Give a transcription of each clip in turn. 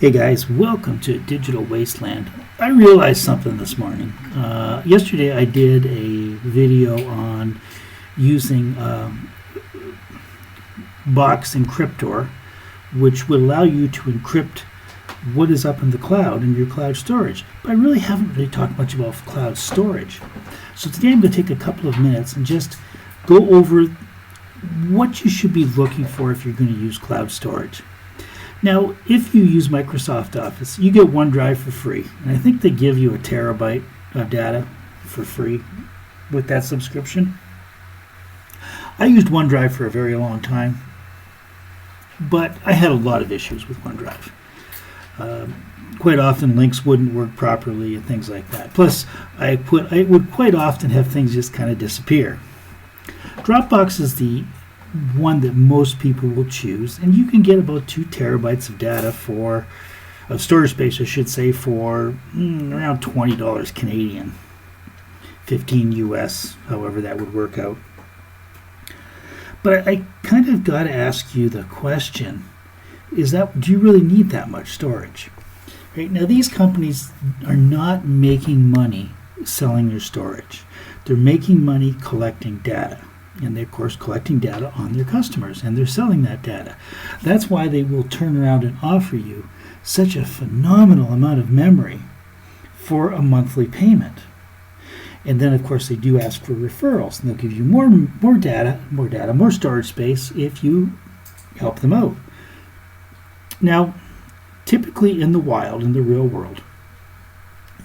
Hey guys, welcome to Digital Wasteland. I realized something this morning. Yesterday I did a video on using Box Encryptor, which would allow you to encrypt what is up in the cloud in your cloud storage. But I really haven't talked much about cloud storage. So today I'm going to take a couple of minutes and just go over what you should be looking for if you're going to use cloud storage. Now, if you use Microsoft Office, you get OneDrive for free. And I think they give you a terabyte of data for free with that subscription. I used OneDrive for a very long time, but I had a lot of issues with OneDrive. Quite often links wouldn't work properly and things like that. Plus, I would quite often have things just kind of disappear. Dropbox is the one that most people will choose, and you can get about 2 terabytes of data of storage space, I should say, for around $20 Canadian, 15 US, however that would work out. But I kind of got to ask you the question: do you really need that much storage? Right now, these companies are not making money selling their storage; they're making money collecting data. And they're, of course, collecting data on their customers, and they're selling that data. That's why they will turn around and offer you such a phenomenal amount of memory for a monthly payment. And then, of course, they do ask for referrals, and they'll give you more data, more storage space if you help them out. Now, typically in the wild, in the real world,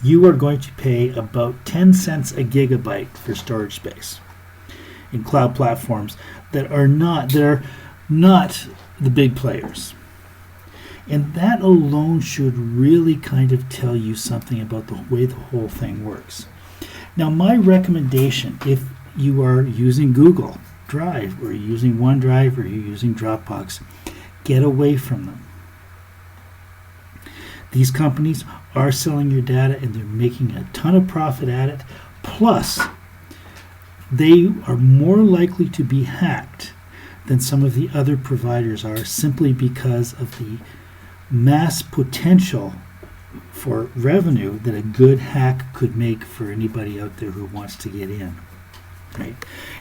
you are going to pay about 10 cents a gigabyte for storage space in cloud platforms that are not the big players. And that alone should really kind of tell you something about the way the whole thing works. Now, my recommendation, if you are using Google Drive or you're using OneDrive or you're using Dropbox, get away from them. These companies are selling your data and they're making a ton of profit at it. Plus, they are more likely to be hacked than some of the other providers are, simply because of the mass potential for revenue that a good hack could make for anybody out there who wants to get in. Right?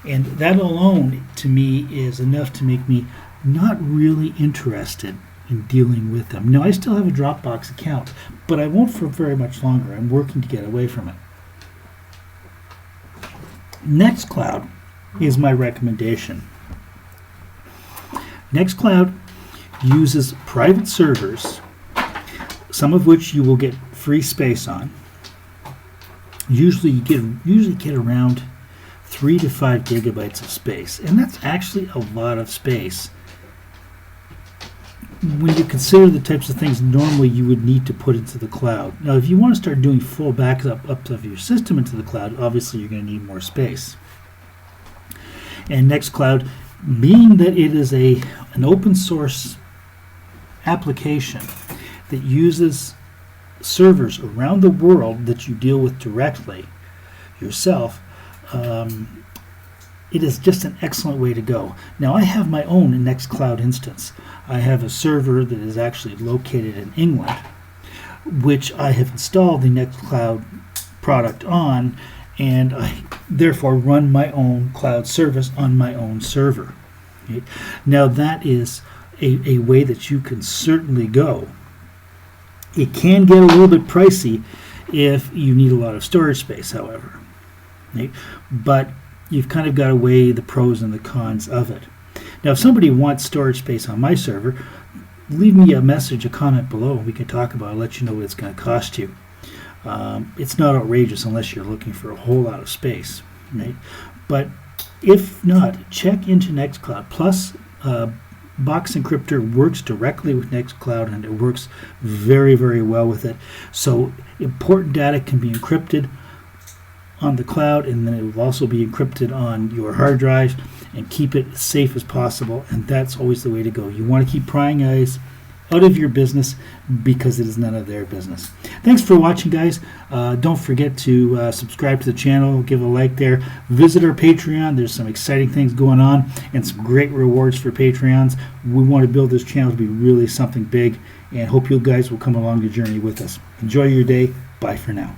And that alone, to me, is enough to make me not really interested in dealing with them. Now, I still have a Dropbox account, but I won't for very much longer. I'm working to get away from it. Nextcloud is my recommendation. Nextcloud uses private servers, some of which you will get free space on. Usually get around 3 to 5 gigabytes of space, and that's actually a lot of space when you consider the types of things normally you would need to put into the cloud. Now, if you want to start doing full backup of your system into the cloud, obviously you're going to need more space. And Nextcloud, being that it is an open source application that uses servers around the world that you deal with directly yourself, it is just an excellent way to go. Now, I have my own Nextcloud instance. I have a server that is actually located in England, which I have installed the Nextcloud product on, and I therefore run my own cloud service on my own server. Right? Now, that is a way that you can certainly go. It can get a little bit pricey if you need a lot of storage space, however. Right? But you've kind of got to weigh the pros and the cons of it. Now, if somebody wants storage space on my server, leave me a comment below. We can talk about it. I'll let you know what it's going to cost you. It's not outrageous unless you're looking for a whole lot of space, right? But if not, check into Nextcloud. Plus, Box Encryptor works directly with Nextcloud, and it works very, very well with it. So important data can be encrypted on the cloud, and then it will also be encrypted on your hard drive, and keep it as safe as possible. And that's always the way to go. You want to keep prying eyes, out of your business because it is none of their business. Thanks for watching, guys. Don't forget to subscribe to the channel, give a like there. Visit our Patreon. There's some exciting things going on and some great rewards for Patreons. We want to build this channel to be really something big, and hope you guys will come along the journey with us. Enjoy your day. Bye for now.